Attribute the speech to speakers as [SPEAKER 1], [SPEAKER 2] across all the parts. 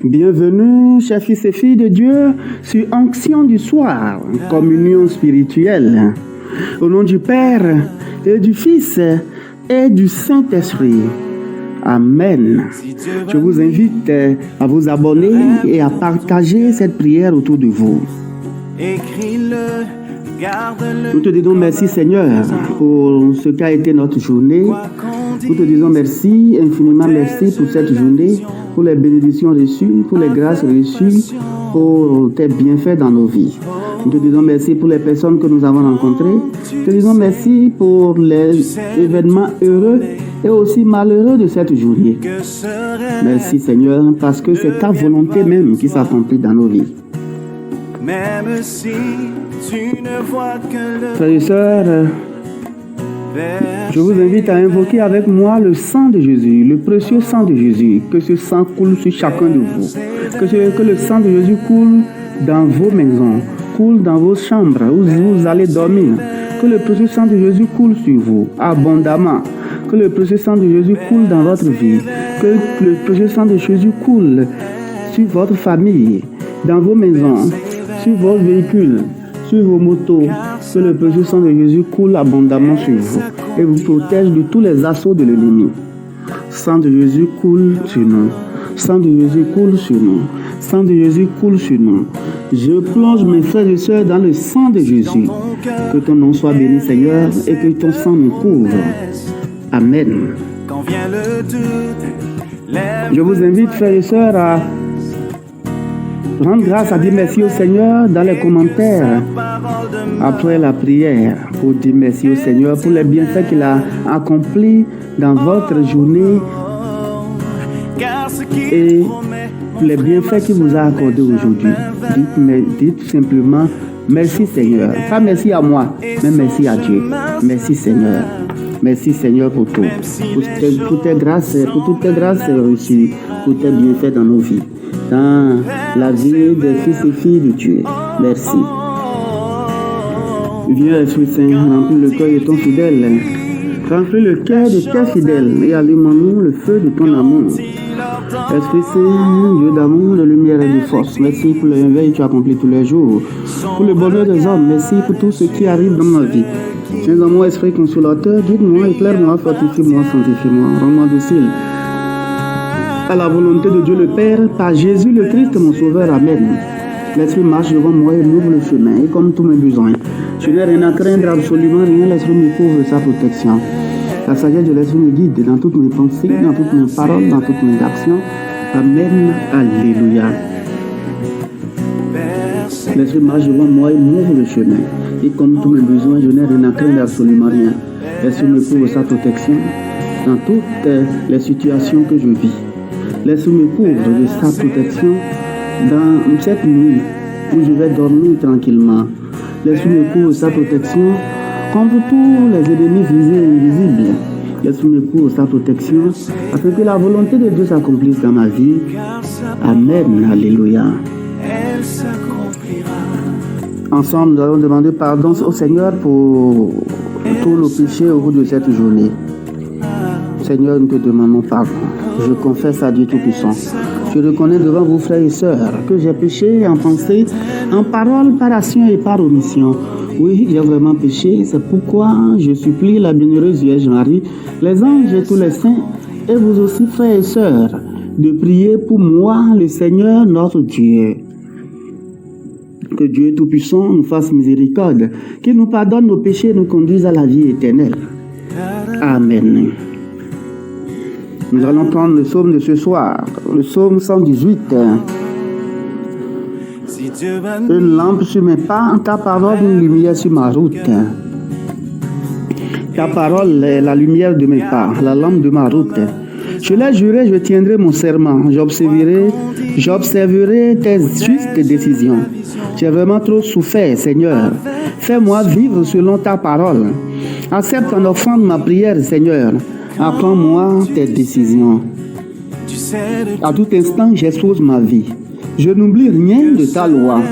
[SPEAKER 1] Bienvenue, chers fils et filles de Dieu, sur Onction du soir, communion spirituelle. Au nom du Père et du Fils et du Saint-Esprit. Amen. Je vous invite à vous abonner et à partager cette prière autour de vous. Nous te disons merci Seigneur pour ce qu'a été notre journée. Nous te disons merci, infiniment merci pour cette journée, pour les bénédictions reçues, pour les grâces reçues, pour tes bienfaits dans nos vies. Nous te disons merci pour les personnes que nous avons rencontrées. Nous te disons merci pour les événements heureux et aussi malheureux de cette journée. Merci Seigneur, parce que c'est ta volonté même qui s'accomplit dans nos vies. Même si tu ne vois que le... Frères et sœurs, je vous invite à invoquer avec moi le sang de Jésus, le précieux sang de Jésus. Que ce sang coule sur chacun de vous. Que le sang de Jésus coule dans vos maisons, coule dans vos chambres où vous allez dormir. Que le précieux sang de Jésus coule sur vous abondamment. Que le précieux sang de Jésus coule dans votre vie. Que le précieux sang de Jésus coule sur votre famille, dans vos maisons, sur vos véhicules, sur vos motos. Que le précieux sang de Jésus coule abondamment sur vous et vous protège de tous les assauts de l'ennemi. Sang de Jésus coule sur nous. Sang de Jésus coule sur nous. Sang de Jésus coule sur nous. Je plonge mes frères et sœurs dans le sang de Jésus. Que ton nom soit béni, Seigneur, et que ton sang nous couvre. Amen. Je vous invite, frères et sœurs, à rendre grâce, à dire merci au Seigneur dans les commentaires après la prière, pour dire merci au Seigneur pour les bienfaits qu'il a accomplis dans votre journée et les bienfaits qu'il vous a accordés aujourd'hui. Dites simplement merci Seigneur. Pas merci à moi, mais merci à Dieu. Merci Seigneur. Merci Seigneur pour tout. Pour toutes tes grâces reçues, pour tes bienfaits dans nos vies, dans la vie des fils et filles de Dieu. Merci. Viens, Esprit Saint, remplis le cœur de ton fidèle. Remplis le cœur de tes fidèles et allume-nous le feu de ton amour. Esprit Saint, Dieu d'amour, de lumière et de force, merci pour le réveil que tu accomplis tous les jours. Pour le bonheur des hommes, merci pour tout ce qui arrive dans ma vie. Viens en moi, Esprit consolateur, guide-moi, éclaire-moi, fortifie-moi, sanctifie-moi, rends-moi docile à la volonté de Dieu le Père, par Jésus le Christ, mon Sauveur. Amen. L'Esprit marche devant moi et m'ouvre le chemin, et comme tous mes besoins. Je n'ai rien à craindre, absolument rien. L'Esprit me couvre sa protection. La sagesse de l'Esprit me guide dans toutes mes pensées, dans toutes mes paroles, dans toutes mes actions. Amen. Alléluia. L'Esprit marche devant moi et m'ouvre le chemin. Et comme tous mes besoins, je n'ai rien à craindre, absolument rien. L'Esprit me couvre sa protection dans toutes les situations que je vis. L'Esprit me couvre de sa protection dans cette nuit où je vais dormir tranquillement. L'Esprit me couvre de sa protection contre tous les ennemis visés et invisibles. L'Esprit me couvre de sa protection afin que la volonté de Dieu s'accomplisse dans ma vie. Amen. Alléluia. Ensemble, nous allons demander pardon au Seigneur pour tous nos péchés au cours de cette journée. Seigneur, nous te demandons pardon. Je confesse à Dieu Tout-Puissant. Je reconnais devant vous, frères et sœurs, que j'ai péché en pensée, en parole, par action et par omission. Oui, j'ai vraiment péché. C'est pourquoi je supplie la bienheureuse Vierge Marie, les anges et tous les saints, et vous aussi, frères et sœurs, de prier pour moi, le Seigneur notre Dieu. Que Dieu Tout-Puissant nous fasse miséricorde, qu'il nous pardonne nos péchés et nous conduise à la vie éternelle. Amen. Nous allons prendre le psaume de ce soir, le psaume 118. Une lampe sur mes pas, ta parole, une lumière sur ma route. Ta parole est la lumière de mes pas, la lampe de ma route. Je l'ai juré, je tiendrai mon serment. J'observerai tes justes décisions. J'ai vraiment trop souffert, Seigneur. Fais-moi vivre selon ta parole. Accepte en offrande ma prière, Seigneur. Apprends-moi tes décisions. À tout instant, j'expose ma vie. Je n'oublie rien de ta loi.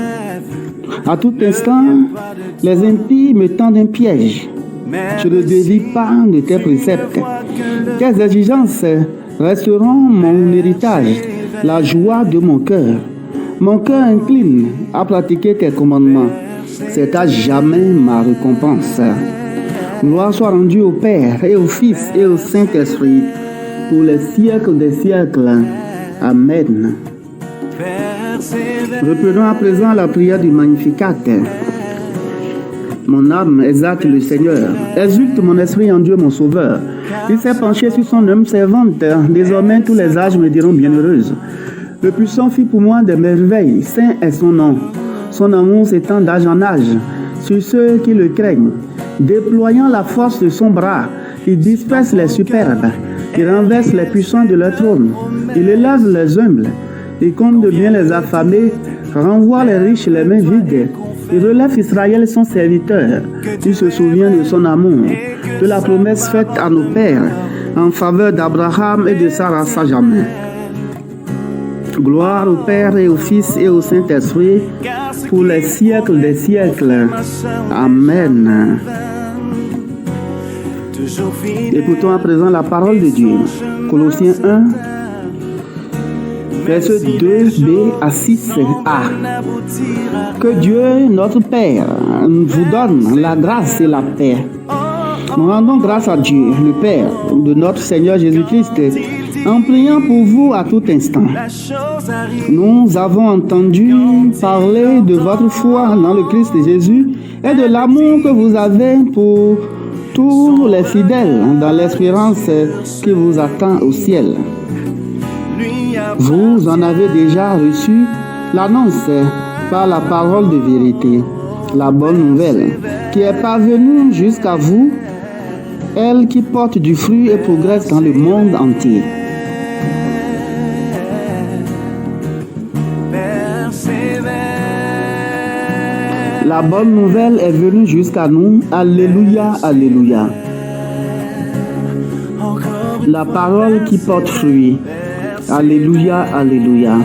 [SPEAKER 1] À tout instant, les impies me tendent un piège. Je ne dévie pas de tes préceptes. Tes exigences resteront mon héritage. la joie de mon cœur. Mon cœur incline à pratiquer tes commandements. C'est à jamais ma récompense. Gloire soit rendue au Père et au Fils et au Saint-Esprit pour les siècles des siècles. Amen. Reprenons à présent la prière du Magnificat. Mon âme exalte le Seigneur. Exulte mon esprit en Dieu mon Sauveur. Il s'est penché sur son âme servante. Désormais tous les âges me diront bienheureuse. Le puissant fit pour moi des merveilles. Saint est son nom. Son amour s'étend d'âge en âge sur ceux qui le craignent. Déployant la force de son bras, il disperse les superbes. Il renverse les puissants de leur trône. Il élève les humbles. Il comble bien les affamés. Renvoie les riches les mains vides. Il relève Israël son serviteur. Il se souvient de son amour, de la promesse faite à nos pères en faveur d'Abraham et de Sarah à jamais. Gloire au Père et au Fils et au Saint-Esprit pour les siècles des siècles. Amen. Écoutons à présent la parole de Dieu. Colossiens 1, versets 2b à 6a. Que Dieu, notre Père, vous donne la grâce et la paix. Nous rendons grâce à Dieu, le Père de notre Seigneur Jésus-Christ, en priant pour vous à tout instant. Nous avons entendu parler de votre foi dans le Christ Jésus et de l'amour que vous avez pour tous les fidèles dans l'espérance qui vous attend au ciel. Vous en avez déjà reçu l'annonce par la parole de vérité, la bonne nouvelle, qui est parvenue jusqu'à vous, elle qui porte du fruit et progresse dans le monde entier. La bonne nouvelle est venue jusqu'à nous. Alléluia, alléluia. La parole qui porte fruit. Alléluia, alléluia.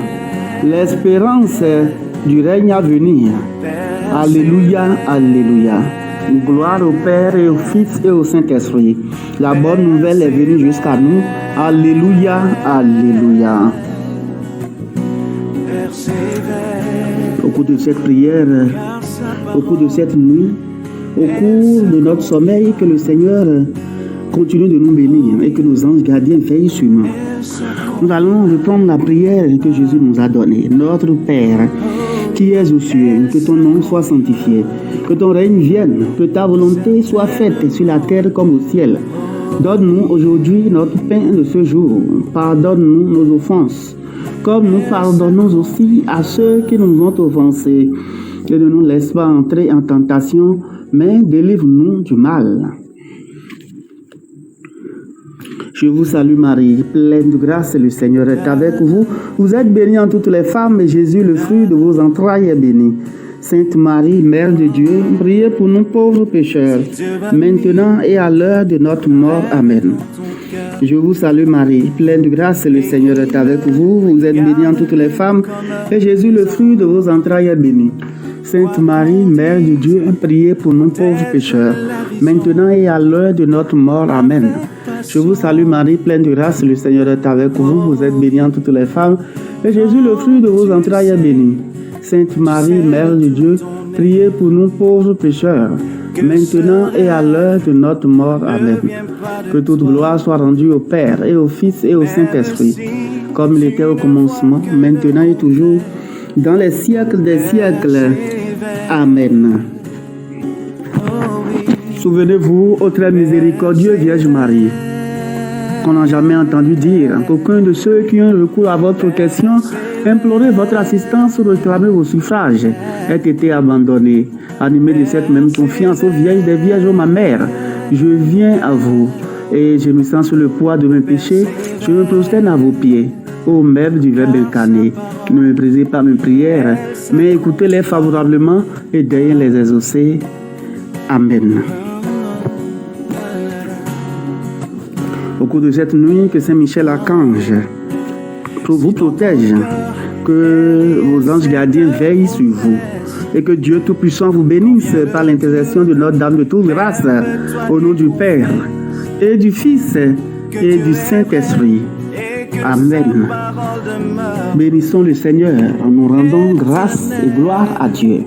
[SPEAKER 1] L'espérance du règne à venir. Alléluia, alléluia. Gloire au Père et au Fils et au Saint-Esprit. La bonne nouvelle est venue jusqu'à nous. Alléluia, alléluia. Au cours de cette prière, au cours de cette nuit, au cours de notre sommeil, que le Seigneur continue de nous bénir et que nos anges gardiens veillent sur nous. Nous allons reprendre la prière que Jésus nous a donnée. Notre Père, qui es aux cieux, que ton nom soit sanctifié, que ton règne vienne, que ta volonté soit faite sur la terre comme au ciel. Donne-nous aujourd'hui notre pain de ce jour. Pardonne-nous nos offenses, comme nous pardonnons aussi à ceux qui nous ont offensés. Et ne nous laisse pas entrer en tentation, mais délivre-nous du mal. Je vous salue Marie, pleine de grâce, le Seigneur est avec vous. Vous êtes bénie en toutes les femmes, et Jésus, le fruit de vos entrailles, est béni. Sainte Marie, Mère de Dieu, priez pour nous pauvres pécheurs, maintenant et à l'heure de notre mort. Amen. Je vous salue Marie, pleine de grâce, le Seigneur est avec vous. Vous êtes bénie en toutes les femmes, et Jésus, le fruit de vos entrailles, est béni. Sainte Marie, Mère de Dieu, priez pour nous pauvres pécheurs, maintenant et à l'heure de notre mort. Amen. Je vous salue Marie, pleine de grâce, le Seigneur est avec vous. Vous êtes bénie en toutes les femmes, et Jésus, le fruit de vos entrailles, est béni. Sainte Marie, Mère de Dieu, priez pour nous pauvres pécheurs, maintenant et à l'heure de notre mort. Amen. Que toute gloire soit rendue au Père et au Fils et au Saint-Esprit, comme il était au commencement, maintenant et toujours, dans les siècles des siècles. Amen. Souvenez-vous, ô très miséricordieux Vierge Marie, qu'on n'a jamais entendu dire qu'aucun de ceux qui ont recours à votre protection, implorer votre assistance ou réclamer vos suffrages, ait été abandonné. Animé de cette même confiance, ô Vierge des Vierges, ô ma mère, je viens à vous et je me sens sur le poids de mes péchés. Je me prosterne à vos pieds. Ô Mère du Verbe incarné, ne méprisez pas mes prières, mais écoutez-les favorablement et daignez les exaucer. Amen. Au cours de cette nuit, que Saint Michel Archange vous protège, que vos anges gardiens veillent sur vous, et que Dieu Tout-Puissant vous bénisse par l'intercession de notre Dame de toute grâce, au nom du Père, et du Fils, et du Saint-Esprit. Amen. Bénissons le Seigneur en nous rendant grâce et gloire à Dieu.